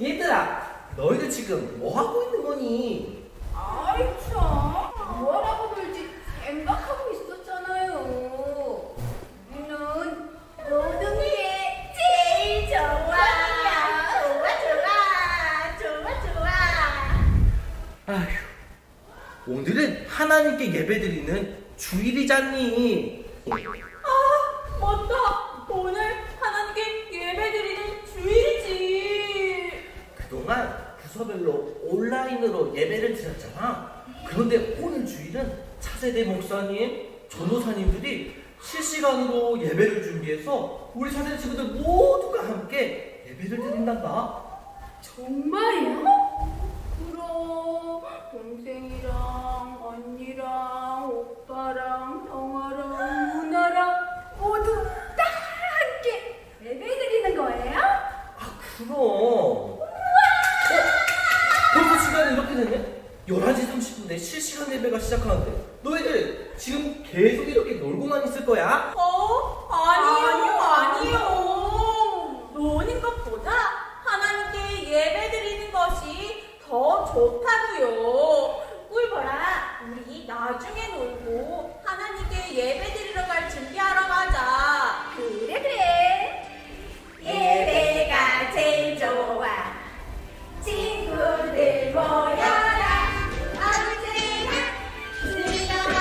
얘들아, 너희들 지금 뭐 하고 있는 거니? 아이 참, 뭐라고 놀지 생각하고 있었잖아요. 우리는 노는 게 제일 좋아. 좋아. 아휴, 오늘은 하나님께 예배드리는 주일이잖니. 아, 맞다. 오늘 하나님께 예배드리는 주일이지. 그동안 부서별로 온라인으로 예배를 드렸잖아. 그런데 오늘 주일은 차세대 목사님, 전도사님들이 실시간으로 예배를 준비해서 우리 차세대 친구들 모두가 함께 예배를 드린단다. 정말이야? 그럼 동생이랑 언니랑 오빠랑 형아랑 누나랑 모두 다 함께 예배드리는 거예요? 아, 그럼. 벌써 시간이 이렇게 됐네? 11시 30분에 실시간 예배가 시작하는데 너희들 지금 계속 이렇게 놀고만 있을 거야? 아니요. 노는 것보다 하나님께 예배드리는 것이 더 좋다고요. 꿀 보라, 우리 나중에 놀고 하나님께 예배드리러 갈 준비하러 가자. 그래. 예배가 제일 좋아. 친구들 모여라. 언제나 즐거워.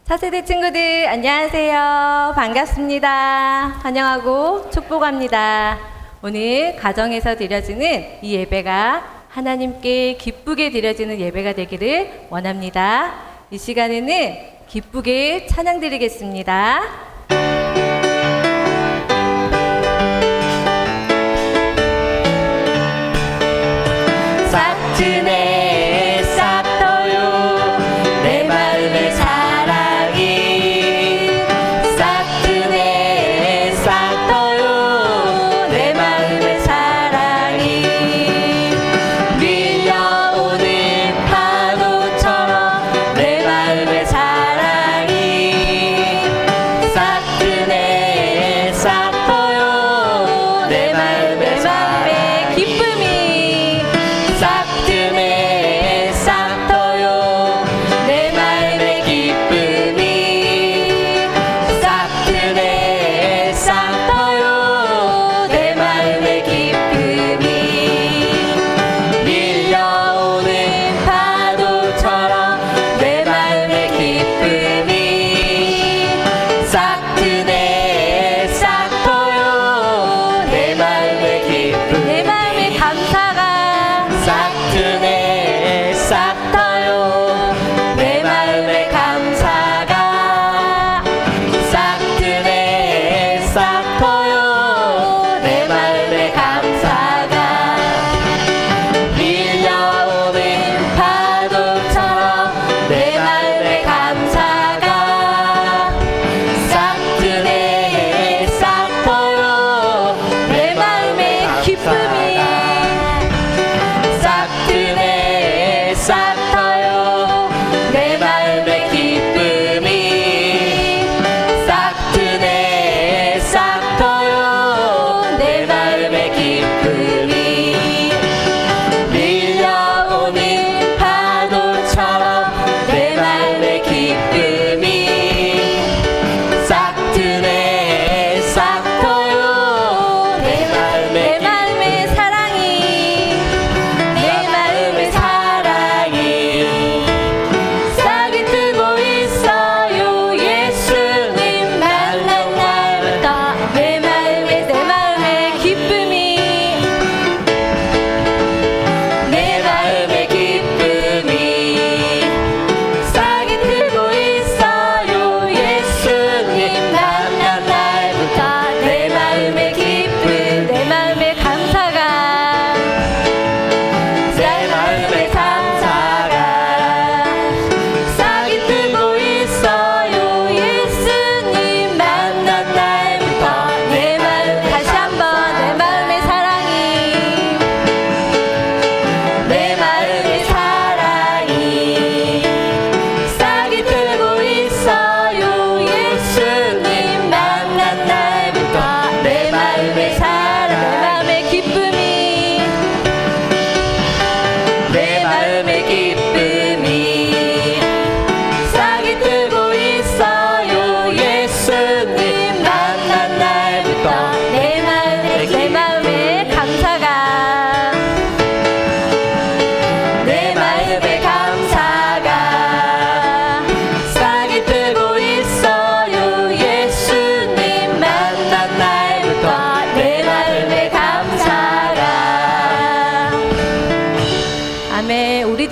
차세대 친구들 안녕하세요. 반갑습니다. 환영하고 축복합니다. 오늘 가정에서 드려지는 이 예배가 하나님께 기쁘게 드려지는 예배가 되기를 원합니다. 이 시간에는 기쁘게 찬양 드리겠습니다. 싹트네 싹터요 내 마음의 사랑이 싹트네 싹터요 내 마음의 사랑이 밀려오는 파도처럼 내 마음의 사랑이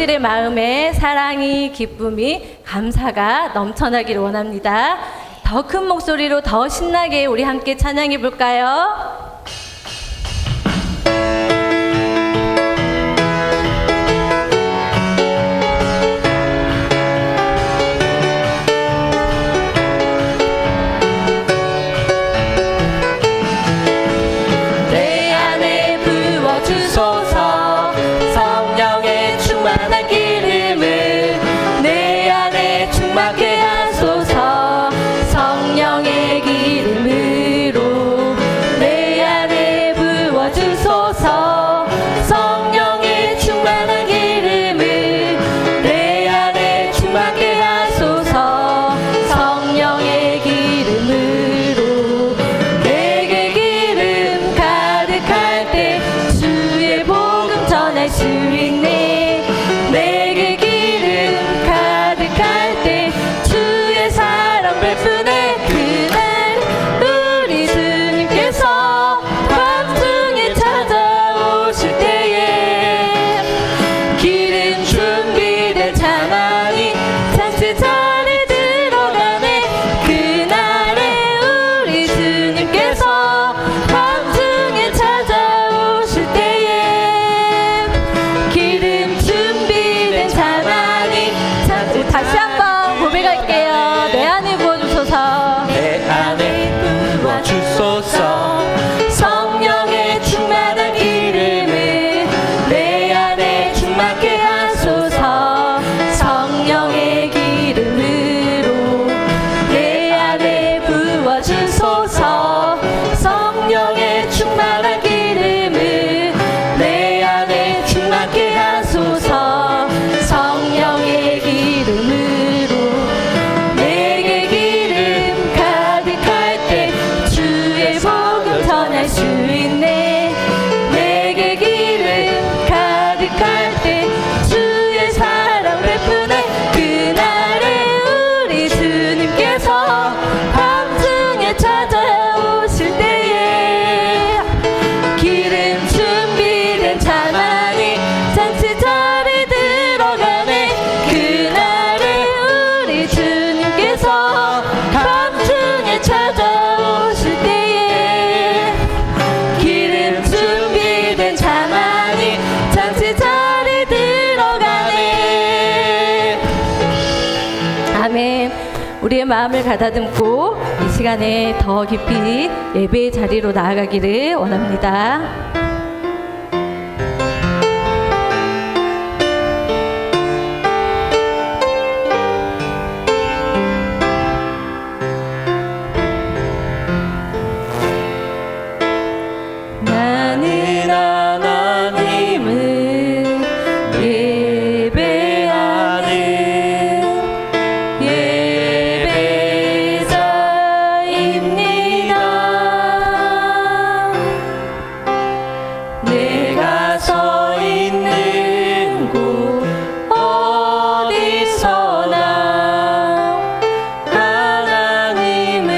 우리들의 마음에 사랑이, 기쁨이, 감사가 넘쳐나기를 원합니다. 더 큰 목소리로 더 신나게 우리 함께 찬양해 볼까요? 내 안에 부어주소서. 성령의 충만한 기름을 내 안에 충만케 하소서. 성령의 기름으로 내 안에 부어주소서. 성령의 충만한 기름을 내 안에 충만케 하소서. 성령의 기름으로 내게 기름 가득할 때 주의 복음 전할 수 있네. 내게 기름 가득할 때 주의 사랑 베푸네. 그날 우리 주님께서 밤중에 찾아오실 때에 기름 준비된 차만이 잔치 자리에 들어가네. 그날에 우리 주님께서 밤중에 찾아오실 때에 기름 준비된 차만이 잔치. 다시 한번 고백할게요. 내 안에 부어주소서. 내 안에 부어주소서. 성령의 충만한 기름을 내 안에 충만케 하소서. 성령의 기름으로 내 안에 부어주소서. 성령의 충만한 기름을 내 안에 충만케 하소서. 성령의 기름으로 내게 기름 가득할 때 주의 복음 전할 수 있네. 내게 기름 가득할 때 주의 사랑 베푸네. 그날에 우리 주님께서 밤중에 찾아오실 때에 기름 준비된 차만이 잔치 자리에 들어가네. 그날에 우리 주님께서 밤중에 찾아오실 때에 기름 준비된 차만이 잔치 자리에 들어가네. 아멘. 우리의 마음을 가다듬고 이 시간에 더 깊이 예배의 자리로 나아가기를 원합니다. 나는 하나님을 예배하는 예배자입니다. 내가 서 있는 곳 어디서나 하나님을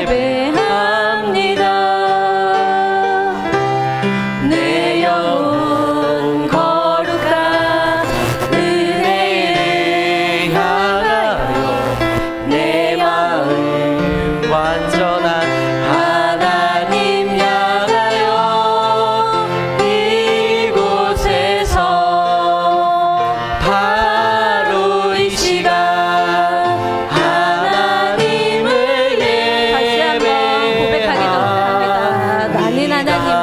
예배합니다. 내 영혼 거룩한 은혜를 향하여 내 마음 완전한 하나님 향하여 이곳에서 바로 이 시간 하나님을 다시 한번 고백하기도 합니다. 나는 하나님을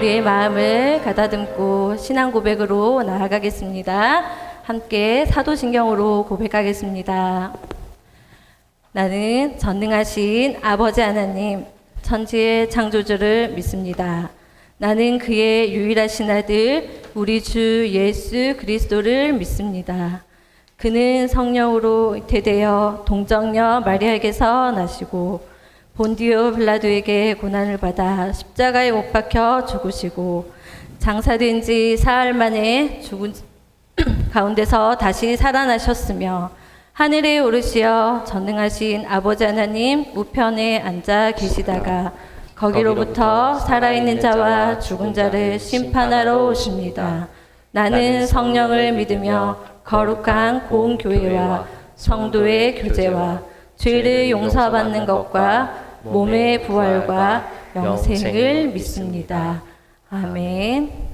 우리의 마음을 가다듬고 신앙 고백으로 나아가겠습니다. 함께 사도신경으로 고백하겠습니다. 나는 전능하신 아버지 하나님, 천지의 창조주를 믿습니다. 나는 그의 유일하신 아들, 우리 주 예수 그리스도를 믿습니다. 그는 성령으로 잉태되어 동정녀 마리아에게서 나시고 본디오 빌라도에게 고난을 받아 십자가에 못 박혀 죽으시고 장사된 지 사흘 만에 죽은 가운데서 다시 살아나셨으며 하늘에 오르시어 전능하신 아버지 하나님 우편에 앉아 계시다가 거기로부터 살아있는 자와 죽은 자를 심판하러 오십니다. 나는 성령을 믿으며 거룩한 공교회와 성도의 교제와 죄를 용서받는 것과 몸의 부활과 영생을 믿습니다. 아멘.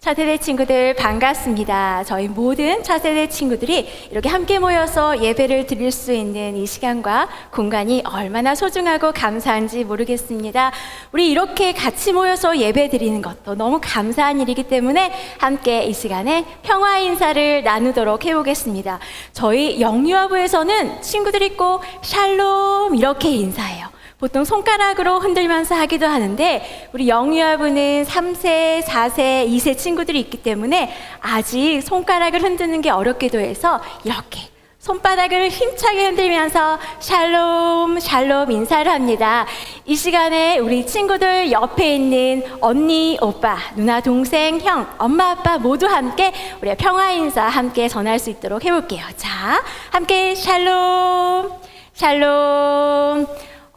차세대 친구들 반갑습니다. 저희 모든 차세대 친구들이 이렇게 함께 모여서 예배를 드릴 수 있는 이 시간과 공간이 얼마나 소중하고 감사한지 모르겠습니다. 우리 이렇게 같이 모여서 예배 드리는 것도 너무 감사한 일이기 때문에 함께 이 시간에 평화 인사를 나누도록 해보겠습니다. 저희 영유아부에서는 친구들이 꼭 샬롬 이렇게 인사해요. 보통 손가락으로 흔들면서 하기도 하는데 우리 영유아부는 3세, 4세, 2세 친구들이 있기 때문에 아직 손가락을 흔드는 게 어렵기도 해서 이렇게 손바닥을 힘차게 흔들면서 샬롬, 샬롬 인사를 합니다. 이 시간에 우리 친구들 옆에 있는 언니, 오빠, 누나, 동생, 형, 엄마, 아빠 모두 함께 우리 평화 인사 함께 전할 수 있도록 해볼게요. 자, 함께 샬롬, 샬롬.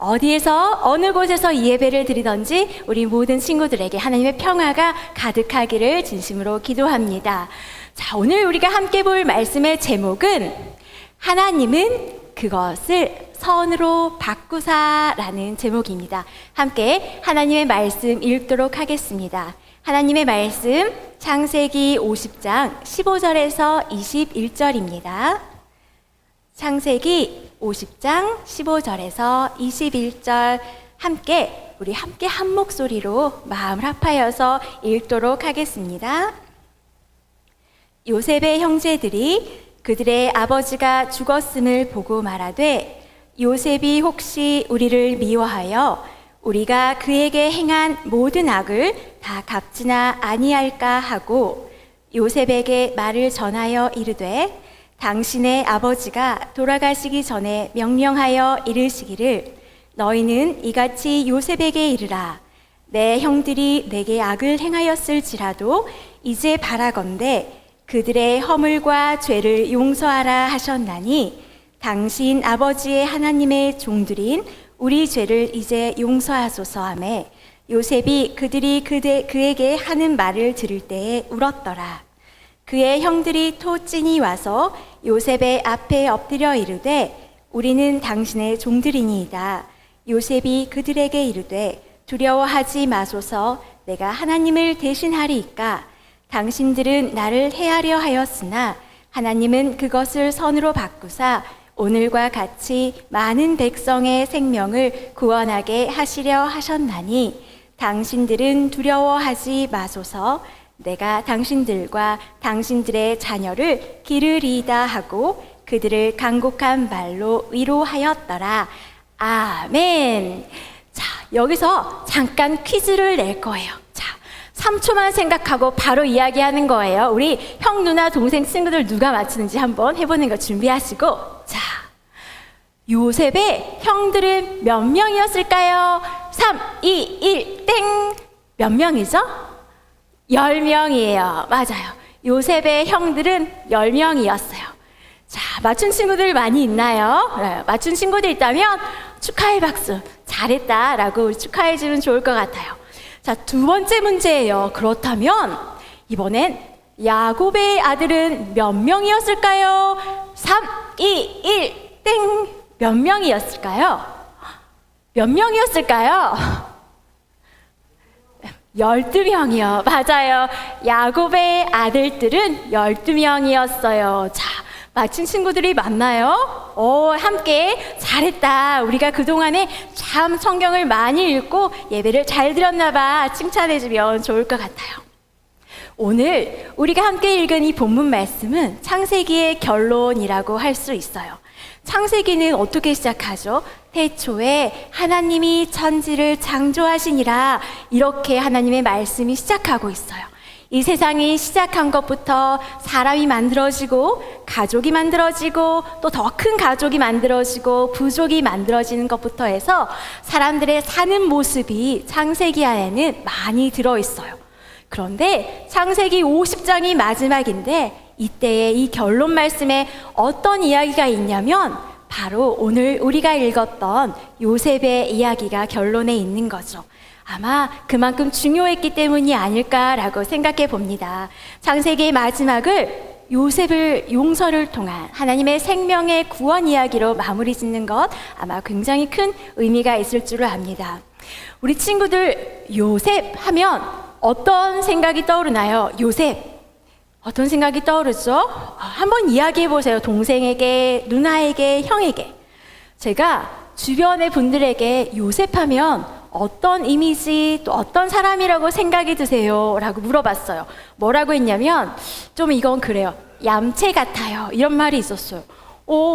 어디에서 어느 곳에서 이 예배를 드리던지 우리 모든 친구들에게 하나님의 평화가 가득하기를 진심으로 기도합니다. 자, 오늘 우리가 함께 볼 말씀의 제목은 하나님은 그것을 선으로 바꾸사라는 제목입니다. 함께 하나님의 말씀 읽도록 하겠습니다. 하나님의 말씀 창세기 50장 15절에서 21절입니다. 창세기 50장 15절에서 21절 우리 함께 한 목소리로 마음을 합하여서 읽도록 하겠습니다. 요셉의 형제들이 그들의 아버지가 죽었음을 보고 말하되 요셉이 혹시 우리를 미워하여 우리가 그에게 행한 모든 악을 다 갚지나 아니할까 하고 요셉에게 말을 전하여 이르되 당신의 아버지가 돌아가시기 전에 명령하여 이르시기를 너희는 이같이 요셉에게 이르라. 내 형들이 내게 악을 행하였을지라도 이제 바라건대 그들의 허물과 죄를 용서하라 하셨나니 당신 아버지의 하나님의 종들인 우리 죄를 이제 용서하소서 하매 요셉이 그들이 그에게 하는 말을 들을 때에 울었더라. 그의 형들이 또 찐이 와서 요셉의 앞에 엎드려 이르되 우리는 당신의 종들이니이다. 요셉이 그들에게 이르되 두려워하지 마소서. 내가 하나님을 대신하리이까. 당신들은 나를 해하려 하였으나 하나님은 그것을 선으로 바꾸사 오늘과 같이 많은 백성의 생명을 구원하게 하시려 하셨나니 당신들은 두려워하지 마소서. 내가 당신들과 당신들의 자녀를 기르리이다 하고 그들을 간곡한 말로 위로하였더라. 아멘. 자, 여기서 잠깐 퀴즈를 낼 거예요. 자, 3초만 생각하고 바로 이야기하는 거예요. 우리 형, 누나, 동생, 친구들 누가 맞추는지 한번 해보는 거 준비하시고. 자, 요셉의 형들은 몇 명이었을까요? 3, 2, 1, 땡! 몇 명이죠? 10명이에요. 맞아요. 요셉의 형들은 10명이었어요. 자, 맞춘 친구들 많이 있나요? 네, 맞춘 친구들 있다면 축하의 박수. 잘했다라고 축하해주면 좋을 것 같아요. 자, 두 번째 문제예요. 그렇다면 이번엔 야곱의 아들은 몇 명이었을까요? 3, 2, 1, 땡! 몇 명이었을까요? 몇 명이었을까요? 12명이요. 맞아요. 야곱의 아들들은 12명이었어요. 자, 마친 친구들이 많나요? 함께 잘했다. 우리가 그동안에 참 성경을 많이 읽고 예배를 잘 드렸나 봐. 칭찬해주면 좋을 것 같아요. 오늘 우리가 함께 읽은 이 본문 말씀은 창세기의 결론이라고 할 수 있어요. 창세기는 어떻게 시작하죠? 태초에 하나님이 천지를 창조하시니라, 이렇게 하나님의 말씀이 시작하고 있어요. 이 세상이 시작한 것부터 사람이 만들어지고 가족이 만들어지고 또 더 큰 가족이 만들어지고 부족이 만들어지는 것부터 해서 사람들의 사는 모습이 창세기 안에는 많이 들어있어요. 그런데 창세기 50장이 마지막인데 이때의 이 결론 말씀에 어떤 이야기가 있냐면 바로 오늘 우리가 읽었던 요셉의 이야기가 결론에 있는 거죠. 아마 그만큼 중요했기 때문이 아닐까라고 생각해 봅니다. 창세기의 마지막을 요셉을 용서를 통한 하나님의 생명의 구원 이야기로 마무리 짓는 것 아마 굉장히 큰 의미가 있을 줄을 압니다. 우리 친구들 요셉 하면 어떤 생각이 떠오르나요? 요셉 어떤 생각이 떠오르죠? 한번 이야기해 보세요. 동생에게, 누나에게, 형에게. 제가 주변의 분들에게 요셉 하면 어떤 이미지 또 어떤 사람이라고 생각이 드세요? 라고 물어봤어요. 뭐라고 했냐면 좀 이건 그래요. 얌체 같아요. 이런 말이 있었어요.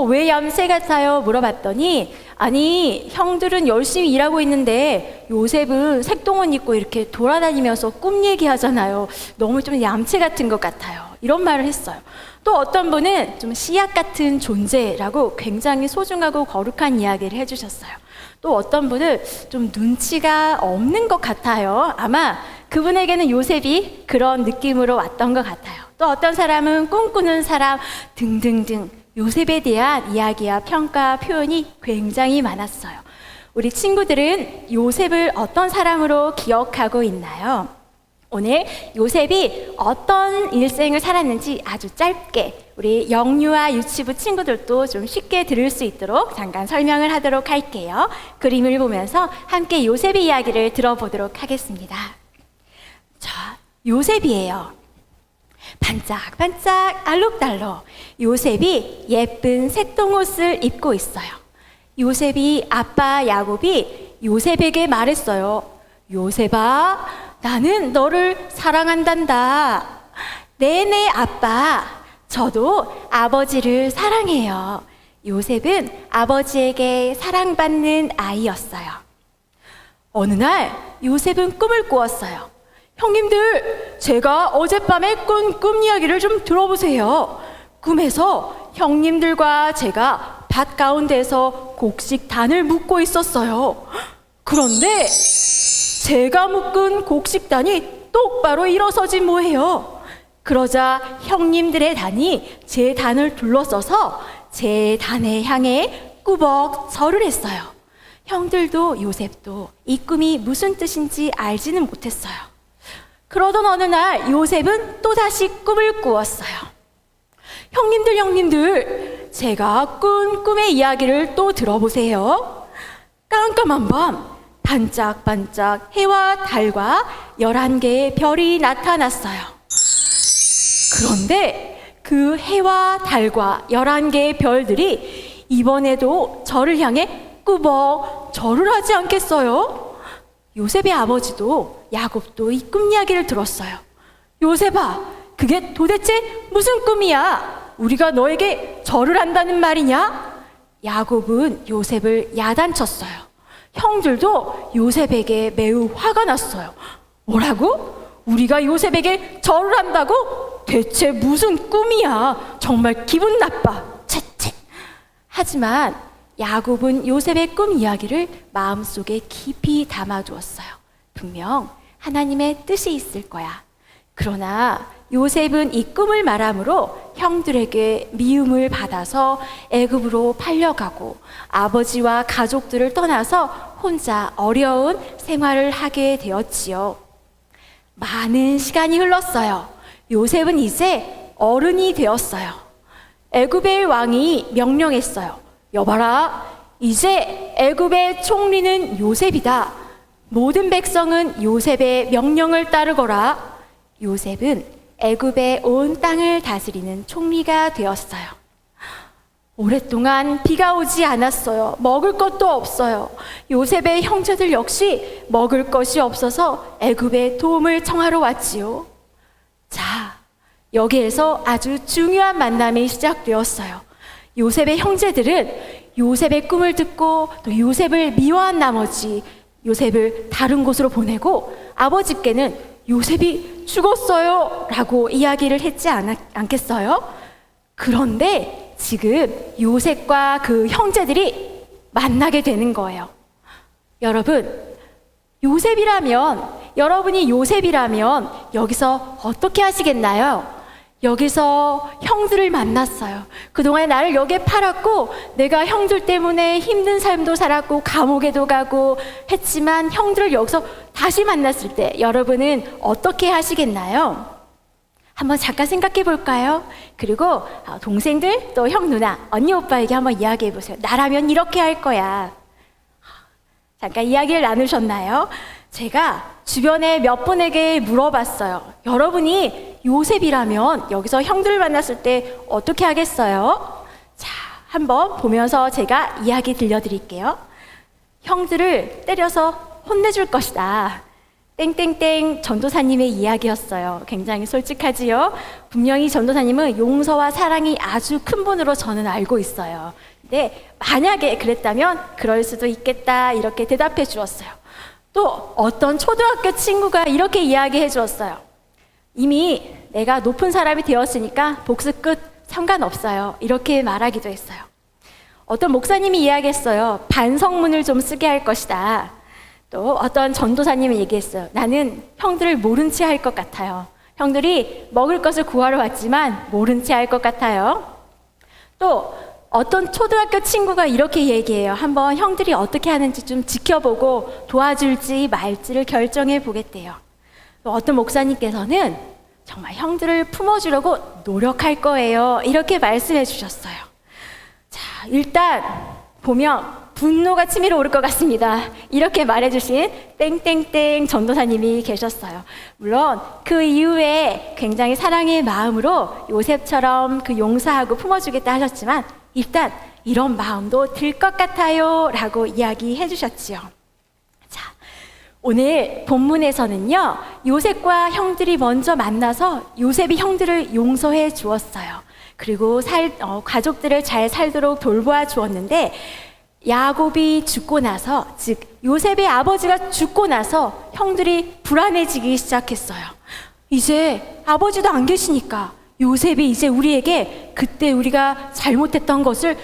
왜 얌체 같아요? 물어봤더니 아니 형들은 열심히 일하고 있는데 요셉은 색동원 입고 이렇게 돌아다니면서 꿈 얘기하잖아요. 너무 좀 얌체 같은 것 같아요. 이런 말을 했어요. 또 어떤 분은 좀 씨앗 같은 존재라고 굉장히 소중하고 거룩한 이야기를 해주셨어요. 또 어떤 분은 좀 눈치가 없는 것 같아요. 아마 그분에게는 요셉이 그런 느낌으로 왔던 것 같아요. 또 어떤 사람은 꿈꾸는 사람 등등등 요셉에 대한 이야기와 평가, 표현이 굉장히 많았어요. 우리 친구들은 요셉을 어떤 사람으로 기억하고 있나요? 오늘 요셉이 어떤 일생을 살았는지 아주 짧게 우리 영유아 유치부 친구들도 좀 쉽게 들을 수 있도록 잠깐 설명을 하도록 할게요. 그림을 보면서 함께 요셉의 이야기를 들어보도록 하겠습니다. 자, 요셉이에요. 반짝반짝 알록달록 요셉이 예쁜 색동옷을 입고 있어요. 요셉이 아빠 야곱이 요셉에게 말했어요. 요셉아, 나는 너를 사랑한단다. 네네 아빠, 저도 아버지를 사랑해요. 요셉은 아버지에게 사랑받는 아이였어요. 어느 날 요셉은 꿈을 꾸었어요. 형님들, 제가 어젯밤에 꾼 꿈 이야기를 좀 들어보세요. 꿈에서 형님들과 제가 밭 가운데서 곡식단을 묶고 있었어요. 그런데 제가 묶은 곡식단이 똑바로 일어서지 뭐해요. 그러자 형님들의 단이 제 단을 둘러서서 제 단에 향해 꾸벅 절을 했어요. 형들도 요셉도 이 꿈이 무슨 뜻인지 알지는 못했어요. 그러던 어느 날 요셉은 또다시 꿈을 꾸었어요. 형님들, 제가 꾼 꿈의 이야기를 또 들어보세요. 깜깜한 밤 반짝반짝 해와 달과 11개의 별이 나타났어요. 그런데 그 해와 달과 11개의 별들이 이번에도 저를 향해 꾸벅 절을 하지 않겠어요? 요셉의 아버지도 야곱도 이 꿈 이야기를 들었어요. 요셉아, 그게 도대체 무슨 꿈이야? 우리가 너에게 절을 한다는 말이냐? 야곱은 요셉을 야단쳤어요. 형들도 요셉에게 매우 화가 났어요. 뭐라고? 우리가 요셉에게 절을 한다고? 대체 무슨 꿈이야? 정말 기분 나빠. 채채. 하지만 야곱은 요셉의 꿈 이야기를 마음속에 깊이 담아두었어요. 분명 하나님의 뜻이 있을 거야. 그러나 요셉은 이 꿈을 말함으로 형들에게 미움을 받아서 애굽으로 팔려가고 아버지와 가족들을 떠나서 혼자 어려운 생활을 하게 되었지요. 많은 시간이 흘렀어요. 요셉은 이제 어른이 되었어요. 애굽의 왕이 명령했어요. 여봐라, 이제 애굽의 총리는 요셉이다. 모든 백성은 요셉의 명령을 따르거라. 요셉은 애굽의 온 땅을 다스리는 총리가 되었어요. 오랫동안 비가 오지 않았어요. 먹을 것도 없어요. 요셉의 형제들 역시 먹을 것이 없어서 애굽에 도움을 청하러 왔지요. 자, 여기에서 아주 중요한 만남이 시작되었어요. 요셉의 형제들은 요셉의 꿈을 듣고 또 요셉을 미워한 나머지 요셉을 다른 곳으로 보내고 아버지께는 요셉이 죽었어요 라고 이야기를 했지 않겠어요? 그런데 지금 요셉과 그 형제들이 만나게 되는 거예요. 여러분이 요셉이라면 여기서 어떻게 하시겠나요? 여기서 형들을 만났어요. 그동안 나를 여기에 팔았고 내가 형들 때문에 힘든 삶도 살았고 감옥에도 가고 했지만 형들을 여기서 다시 만났을 때 여러분은 어떻게 하시겠나요? 한번 잠깐 생각해 볼까요? 그리고 동생들, 또 형, 누나, 언니, 오빠에게 한번 이야기해 보세요. 나라면 이렇게 할 거야. 잠깐 이야기를 나누셨나요? 제가 주변에 몇 분에게 물어봤어요. 여러분이 요셉이라면 여기서 형들을 만났을 때 어떻게 하겠어요? 자, 한번 보면서 제가 이야기 들려드릴게요. 형들을 때려서 혼내줄 것이다. 땡땡땡 전도사님의 이야기였어요. 굉장히 솔직하지요? 분명히 전도사님은 용서와 사랑이 아주 큰 분으로 저는 알고 있어요. 근데 만약에 그랬다면 그럴 수도 있겠다 이렇게 대답해 주었어요. 또 어떤 초등학교 친구가 이렇게 이야기해 주었어요. 이미 내가 높은 사람이 되었으니까 복수 끝, 상관없어요. 이렇게 말하기도 했어요. 어떤 목사님이 이야기했어요. 반성문을 좀 쓰게 할 것이다. 또 어떤 전도사님은 얘기했어요. 나는 형들을 모른 채 할 것 같아요. 형들이 먹을 것을 구하러 왔지만 모른 채 할 것 같아요. 또 어떤 초등학교 친구가 이렇게 얘기해요. 한번 형들이 어떻게 하는지 좀 지켜보고 도와줄지 말지를 결정해 보겠대요. 또 어떤 목사님께서는 정말 형들을 품어주려고 노력할 거예요. 이렇게 말씀해 주셨어요. 자, 일단 보면 분노가 치밀어 오를 것 같습니다. 이렇게 말해주신 땡땡땡 전도사님이 계셨어요. 물론 그 이후에 굉장히 사랑의 마음으로 요셉처럼 그 용서하고 품어주겠다 하셨지만 일단 이런 마음도 들 것 같아요 라고 이야기해 주셨지요. 자, 오늘 본문에서는요, 요셉과 형들이 먼저 만나서 요셉이 형들을 용서해 주었어요. 그리고 가족들을 잘 살도록 돌보아 주었는데 야곱이 죽고 나서, 즉 요셉의 아버지가 죽고 나서 형들이 불안해지기 시작했어요. 이제 아버지도 안 계시니까 요셉이 이제 우리에게 그때 우리가 잘못했던 것을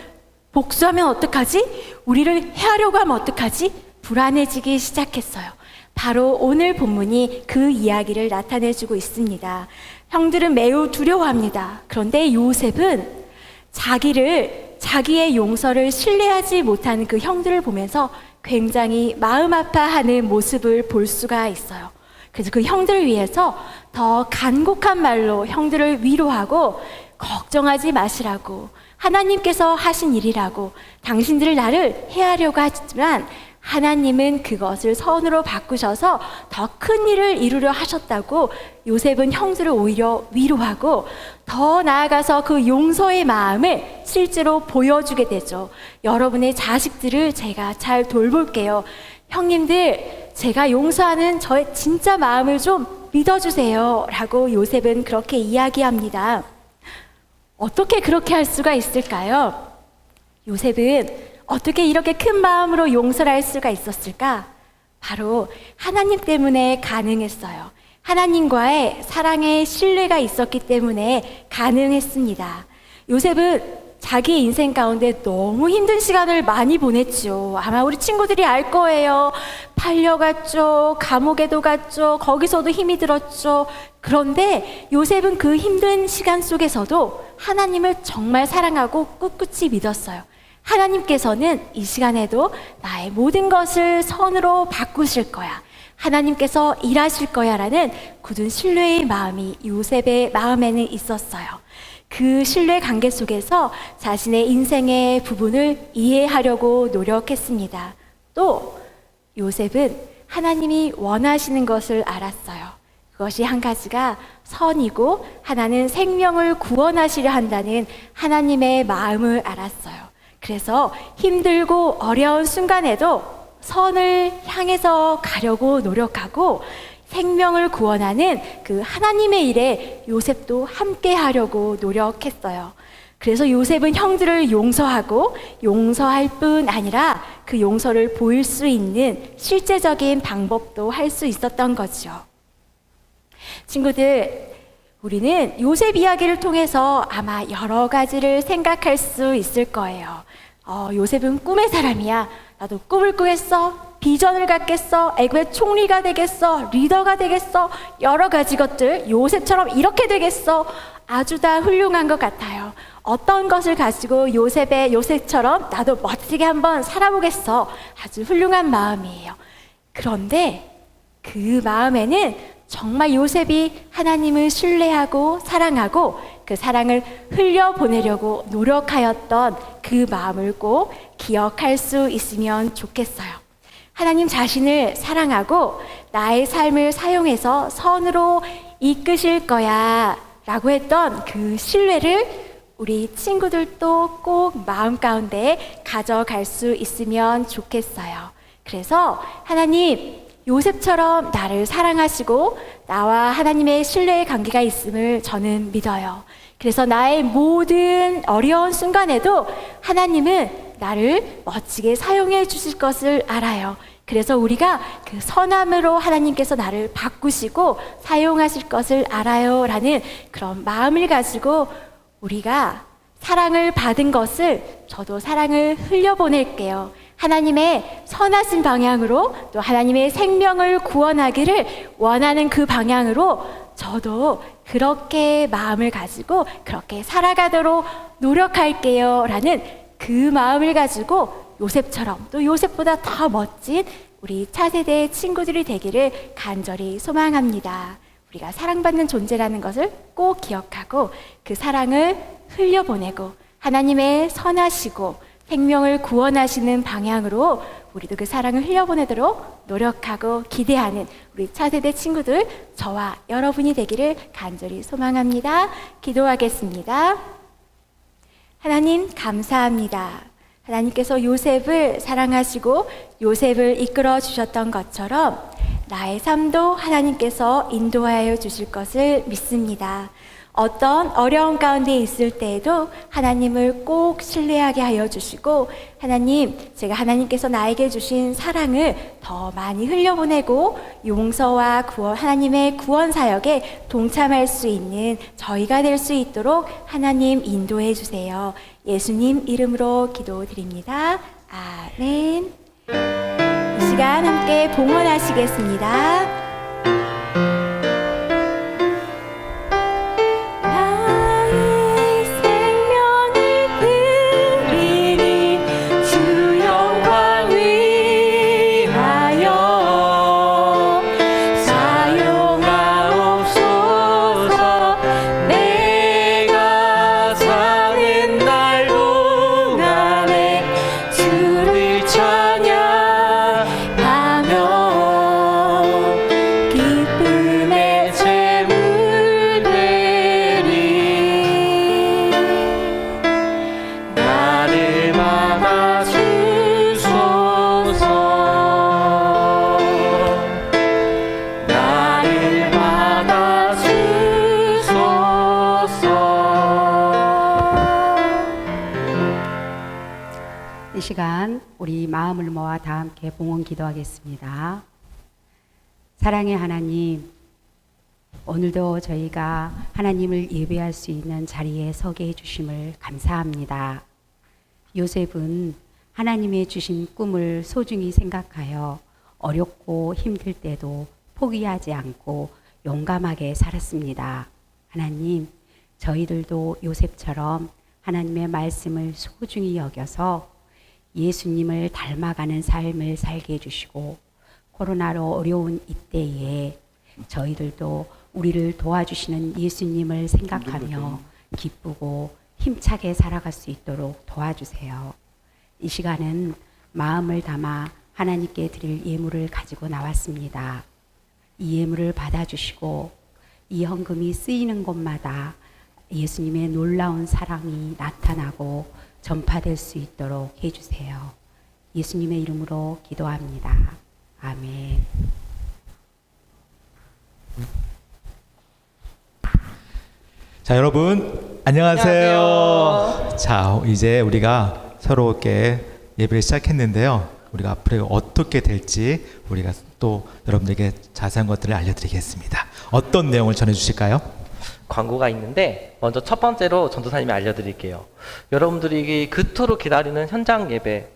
복수하면 어떡하지? 우리를 해하려고 하면 어떡하지? 불안해지기 시작했어요. 바로 오늘 본문이 그 이야기를 나타내주고 있습니다. 형들은 매우 두려워합니다. 그런데 요셉은 자기의 용서를 신뢰하지 못하는 그 형들을 보면서 굉장히 마음 아파하는 모습을 볼 수가 있어요. 그래서 그 형들을 위해서 더 간곡한 말로 형들을 위로하고 걱정하지 마시라고, 하나님께서 하신 일이라고, 당신들을 나를 해하려고 하지만 하나님은 그것을 선으로 바꾸셔서 더 큰 일을 이루려 하셨다고 요셉은 형들을 오히려 위로하고 더 나아가서 그 용서의 마음을 실제로 보여주게 되죠. 여러분의 자식들을 제가 잘 돌볼게요. 형님들, 제가 용서하는 저의 진짜 마음을 좀 믿어주세요 라고 요셉은 그렇게 이야기합니다. 어떻게 그렇게 할 수가 있을까요? 요셉은 어떻게 이렇게 큰 마음으로 용서를 할 수가 있었을까? 바로 하나님 때문에 가능했어요. 하나님과의 사랑의 신뢰가 있었기 때문에 가능했습니다. 요셉은 자기 인생 가운데 너무 힘든 시간을 많이 보냈죠. 아마 우리 친구들이 알 거예요. 팔려갔죠. 감옥에도 갔죠. 거기서도 힘이 들었죠. 그런데 요셉은 그 힘든 시간 속에서도 하나님을 정말 사랑하고 꿋꿋이 믿었어요. 하나님께서는 이 시간에도 나의 모든 것을 선으로 바꾸실 거야. 하나님께서 일하실 거야 라는 굳은 신뢰의 마음이 요셉의 마음에는 있었어요. 그 신뢰 관계 속에서 자신의 인생의 부분을 이해하려고 노력했습니다. 또 요셉은 하나님이 원하시는 것을 알았어요. 그것이 한 가지가 선이고 하나는 생명을 구원하시려 한다는 하나님의 마음을 알았어요. 그래서 힘들고 어려운 순간에도 선을 향해서 가려고 노력하고 생명을 구원하는 그 하나님의 일에 요셉도 함께 하려고 노력했어요. 그래서 요셉은 형들을 용서하고 용서할 뿐 아니라 그 용서를 보일 수 있는 실제적인 방법도 할 수 있었던 거죠. 친구들, 우리는 요셉 이야기를 통해서 아마 여러 가지를 생각할 수 있을 거예요. 요셉은 꿈의 사람이야. 나도 꿈을 꾸겠어. 비전을 갖겠어. 애굽의 총리가 되겠어. 리더가 되겠어. 여러 가지 것들, 요셉처럼 이렇게 되겠어. 아주 다 훌륭한 것 같아요. 어떤 것을 가지고 요셉처럼 나도 멋지게 한번 살아보겠어. 아주 훌륭한 마음이에요. 그런데 그 마음에는 정말 요셉이 하나님을 신뢰하고 사랑하고 그 사랑을 흘려보내려고 노력하였던 그 마음을 꼭 기억할 수 있으면 좋겠어요. 하나님 자신을 사랑하고 나의 삶을 사용해서 선으로 이끄실 거야 라고 했던 그 신뢰를 우리 친구들도 꼭 마음 가운데 가져갈 수 있으면 좋겠어요. 그래서 하나님, 요셉처럼 나를 사랑하시고 나와 하나님의 신뢰의 관계가 있음을 저는 믿어요. 그래서 나의 모든 어려운 순간에도 하나님은 나를 멋지게 사용해 주실 것을 알아요. 그래서 우리가 그 선함으로 하나님께서 나를 바꾸시고 사용하실 것을 알아요 라는 그런 마음을 가지고 우리가 사랑을 받은 것을 저도 사랑을 흘려보낼게요. 하나님의 선하신 방향으로 또 하나님의 생명을 구원하기를 원하는 그 방향으로 저도 그렇게 마음을 가지고 그렇게 살아가도록 노력할게요 라는 그 마음을 가지고 요셉처럼 또 요셉보다 더 멋진 우리 차세대 친구들이 되기를 간절히 소망합니다. 우리가 사랑받는 존재라는 것을 꼭 기억하고 그 사랑을 흘려보내고 하나님의 선하시고 생명을 구원하시는 방향으로 우리도 그 사랑을 흘려보내도록 노력하고 기대하는 우리 차세대 친구들, 저와 여러분이 되기를 간절히 소망합니다. 기도하겠습니다. 하나님 감사합니다. 하나님께서 요셉을 사랑하시고 요셉을 이끌어 주셨던 것처럼 나의 삶도 하나님께서 인도하여 주실 것을 믿습니다. 어떤 어려움 가운데 있을 때에도 하나님을 꼭 신뢰하게 하여 주시고, 하나님, 제가 하나님께서 나에게 주신 사랑을 더 많이 흘려보내고 용서와 구원, 하나님의 구원 사역에 동참할 수 있는 저희가 될 수 있도록 하나님 인도해 주세요. 예수님 이름으로 기도드립니다. 아멘. 이 시간 함께 봉헌하시겠습니다. 이 시간 우리 마음을 모아 다 함께 봉헌 기도하겠습니다. 사랑의 하나님, 오늘도 저희가 하나님을 예배할 수 있는 자리에 서게 해주심을 감사합니다. 요셉은 하나님의 주신 꿈을 소중히 생각하여 어렵고 힘들 때도 포기하지 않고 용감하게 살았습니다. 하나님, 저희들도 요셉처럼 하나님의 말씀을 소중히 여겨서 예수님을 닮아가는 삶을 살게 해주시고, 코로나로 어려운 이때에 저희들도 우리를 도와주시는 예수님을 생각하며 기쁘고 힘차게 살아갈 수 있도록 도와주세요. 이 시간은 마음을 담아 하나님께 드릴 예물을 가지고 나왔습니다. 이 예물을 받아주시고 이 헌금이 쓰이는 곳마다 예수님의 놀라운 사랑이 나타나고 전파될 수 있도록 해주세요. 예수님의 이름으로 기도합니다. 아멘. 자, 여러분 안녕하세요. 자, 이제 우리가 서로께 예배를 시작했는데요. 우리가 앞으로 어떻게 될지 우리가 또 여러분들에게 자세한 것들을 알려드리겠습니다. 어떤 내용을 전해주실까요? 광고가 있는데 먼저 첫 번째로 전도사님이 알려드릴게요. 여러분들이 그토록 기다리는 현장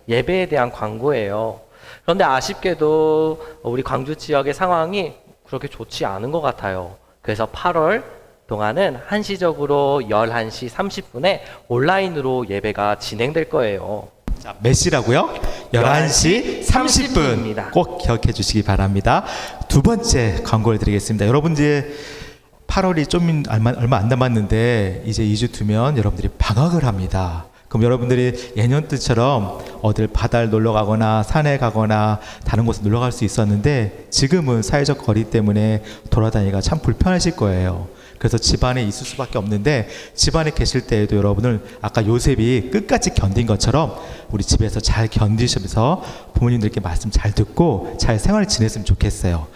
예배에 대한 광고예요. 그런데 아쉽게도 우리 광주 지역의 상황이 그렇게 좋지 않은 것 같아요. 그래서 8월 동안은 한시적으로 11시 30분에 온라인으로 예배가 진행될 거예요. 자, 몇 시라고요? 11시 30분. 꼭 기억해 주시기 바랍니다. 두 번째 광고를 드리겠습니다. 여러분들 8월이 좀 얼마 안 남았는데 이제 2주 뒤면 여러분들이 방학을 합니다. 그럼 여러분들이 예년 때처럼 어딜 바다를 놀러 가거나 산에 가거나 다른 곳에 놀러 갈 수 있었는데 지금은 사회적 거리 때문에 돌아다니기가 참 불편하실 거예요. 그래서 집안에 있을 수밖에 없는데 집안에 계실 때에도 여러분을 아까 요셉이 끝까지 견딘 것처럼 우리 집에서 잘 견디시면서 부모님들께 말씀 잘 듣고 잘 생활을 지냈으면 좋겠어요.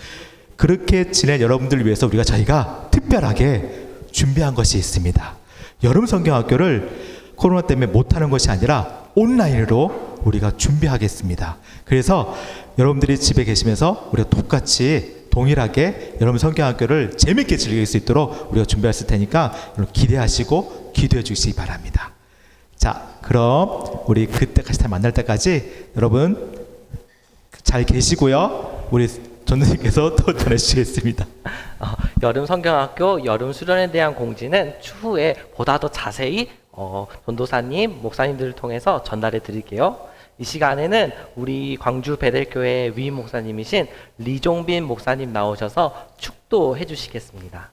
그렇게 지낼 여러분들을 위해서 저희가 특별하게 준비한 것이 있습니다. 여름 성경학교를 코로나 때문에 못하는 것이 아니라 온라인으로 우리가 준비하겠습니다. 그래서 여러분들이 집에 계시면서 우리가 똑같이 동일하게 여러분 성경학교를 재밌게 즐길 수 있도록 우리가 준비했을 테니까 여러분 기대하시고 기도해 주시기 바랍니다. 자, 그럼 우리 그때까지 다 만날 때까지 여러분 잘 계시고요. 우리 전도사님께서 또 전해주시겠습니다. 여름 성경학교 여름 수련에 대한 공지는 추후에 보다 더 자세히 전도사님, 목사님들을 통해서 전달해 드릴게요. 이 시간에는 우리 광주 베델교회 위임 목사님이신 리종빈 목사님 나오셔서 축도해 주시겠습니다.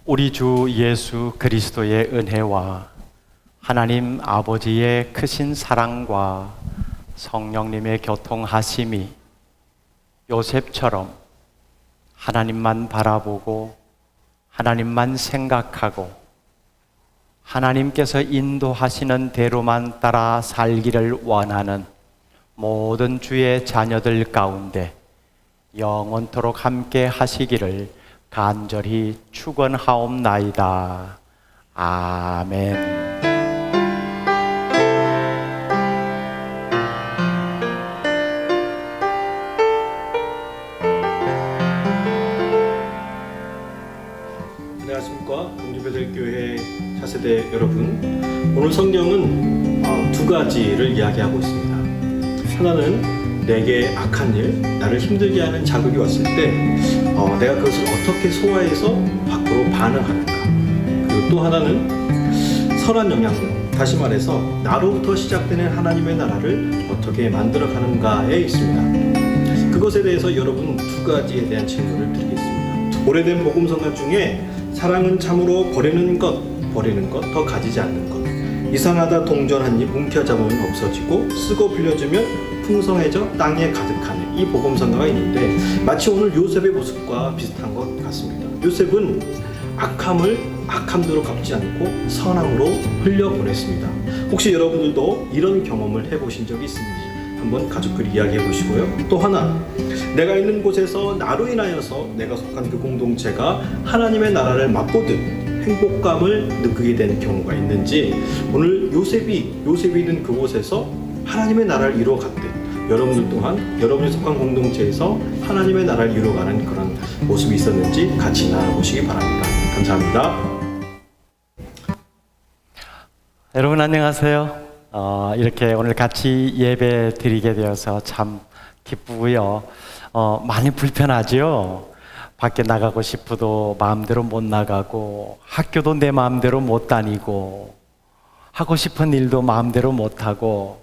우리 주 예수 그리스도의 은혜와 하나님 아버지의 크신 사랑과 성령님의 교통하심이 요셉처럼 하나님만 바라보고 하나님만 생각하고 하나님께서 인도하시는 대로만 따라 살기를 원하는 모든 주의 자녀들 가운데 영원토록 함께 하시기를 간절히 축원하옵나이다. 아멘. 안녕하십니까. 광주베델교회 차세대 여러분, 오늘 성경은 두 가지를 이야기하고 있습니다. 하나는 내게 악한 일, 나를 힘들게 하는 자극이 왔을 때 내가 그것을 어떻게 소화해서 밖으로 반응하는가. 그리고 또 하나는 선한 영향력, 다시 말해서 나로부터 시작되는 하나님의 나라를 어떻게 만들어가는가에 있습니다. 그것에 대해서 여러분 두 가지에 대한 질문을 드리겠습니다. 오래된 복음성경 중에 사랑은 참으로 버리는 것 더 가지지 않는 것, 이상하다 동전 한 입 움켜잡으면 없어지고 쓰고 빌려주면 풍성해져 땅에 가득하네, 이 복음성가가 있는데 마치 오늘 요셉의 모습과 비슷한 것 같습니다. 요셉은 악함을 악함대로 갚지 않고 선함으로 흘려보냈습니다. 혹시 여러분들도 이런 경험을 해보신 적이 있습니까? 한번 가족끼리 이야기해 보시고요. 또 하나, 내가 있는 곳에서 나로 인하여서 내가 속한 그 공동체가 하나님의 나라를 맛보듯 행복감을 느끼게 된 경우가 있는지, 오늘 요셉이 있는 그곳에서 하나님의 나라를 이루어갔듯 여러분들 또한 여러분이 속한 공동체에서 하나님의 나라를 이루어가는 그런 모습이 있었는지 같이 나눠보시기 바랍니다. 감사합니다. 여러분 안녕하세요. 이렇게 오늘 같이 예배 드리게 되어서 참 기쁘고요. 많이 불편하죠. 밖에 나가고 싶어도 마음대로 못 나가고, 학교도 내 마음대로 못 다니고, 하고 싶은 일도 마음대로 못 하고,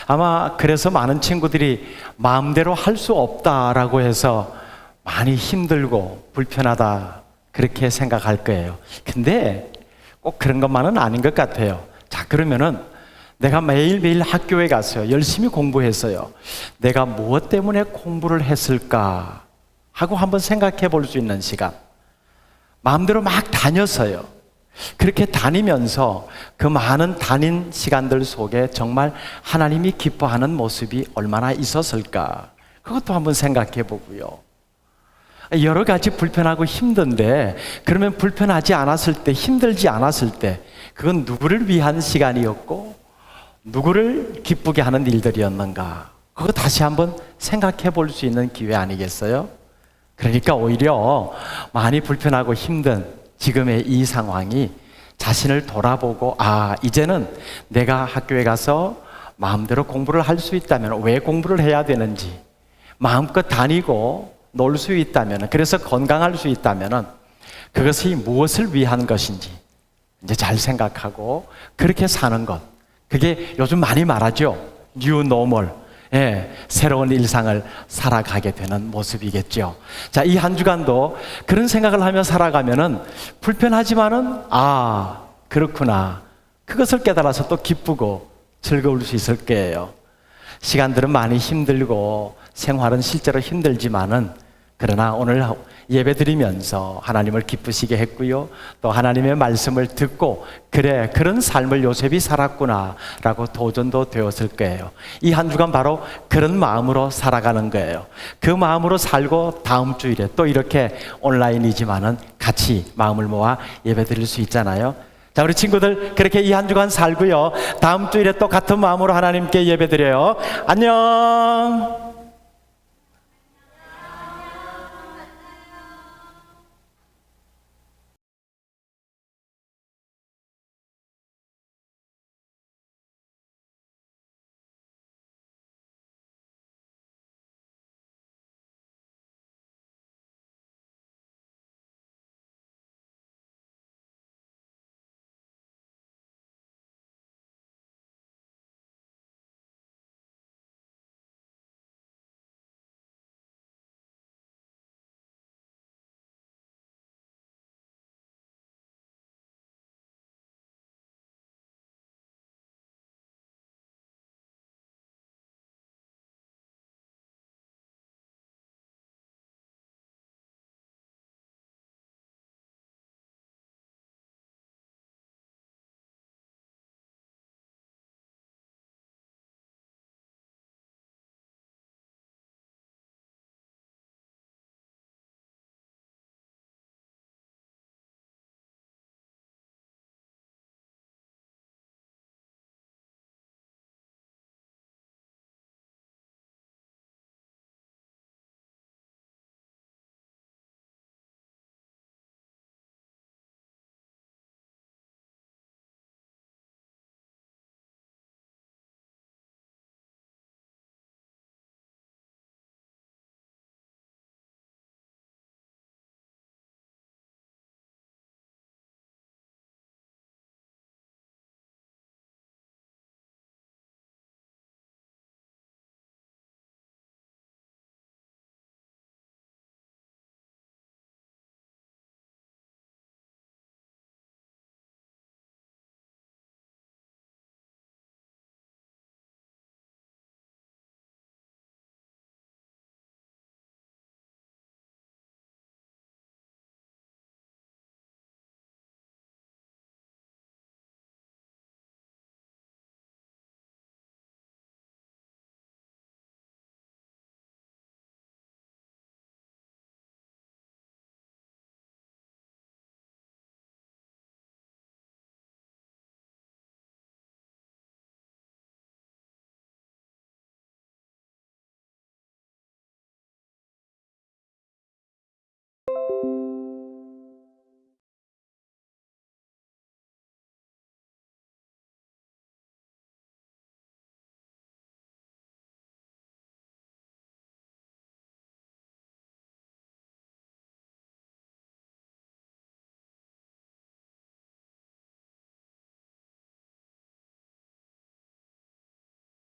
아마 그래서 많은 친구들이 마음대로 할 수 없다라고 해서 많이 힘들고 불편하다 그렇게 생각할 거예요. 근데 꼭 그런 것만은 아닌 것 같아요. 자, 그러면은 내가 매일매일 학교에 갔어요. 열심히 공부했어요. 내가 무엇 때문에 공부를 했을까 하고 한번 생각해 볼 수 있는 시간. 마음대로 막 다녔어요. 그렇게 다니면서 그 많은 다닌 시간들 속에 정말 하나님이 기뻐하는 모습이 얼마나 있었을까. 그것도 한번 생각해 보고요. 여러 가지 불편하고 힘든데, 그러면 불편하지 않았을 때, 힘들지 않았을 때, 그건 누구를 위한 시간이었고 누구를 기쁘게 하는 일들이었는가, 그거 다시 한번 생각해 볼 수 있는 기회 아니겠어요? 그러니까 오히려 많이 불편하고 힘든 지금의 이 상황이 자신을 돌아보고, 아, 이제는 내가 학교에 가서 마음대로 공부를 할 수 있다면 왜 공부를 해야 되는지, 마음껏 다니고 놀 수 있다면, 그래서 건강할 수 있다면 그것이 무엇을 위한 것인지 이제 잘 생각하고 그렇게 사는 것, 그게 요즘 많이 말하죠. 뉴 노멀. 예, 새로운 일상을 살아가게 되는 모습이겠죠. 자, 이 한 주간도 그런 생각을 하며 살아가면은 불편하지만은, 아, 그렇구나, 그것을 깨달아서 또 기쁘고 즐거울 수 있을 거예요. 시간들은 많이 힘들고 생활은 실제로 힘들지만은, 그러나 오늘 예배 드리면서 하나님을 기쁘시게 했고요, 또 하나님의 말씀을 듣고, 그래, 그런 삶을 요셉이 살았구나 라고 도전도 되었을 거예요. 이 한 주간 바로 그런 마음으로 살아가는 거예요. 그 마음으로 살고 다음 주일에 또 이렇게 온라인이지만은 같이 마음을 모아 예배 드릴 수 있잖아요. 자, 우리 친구들 그렇게 이 한 주간 살고요, 다음 주일에 또 같은 마음으로 하나님께 예배 드려요. 안녕.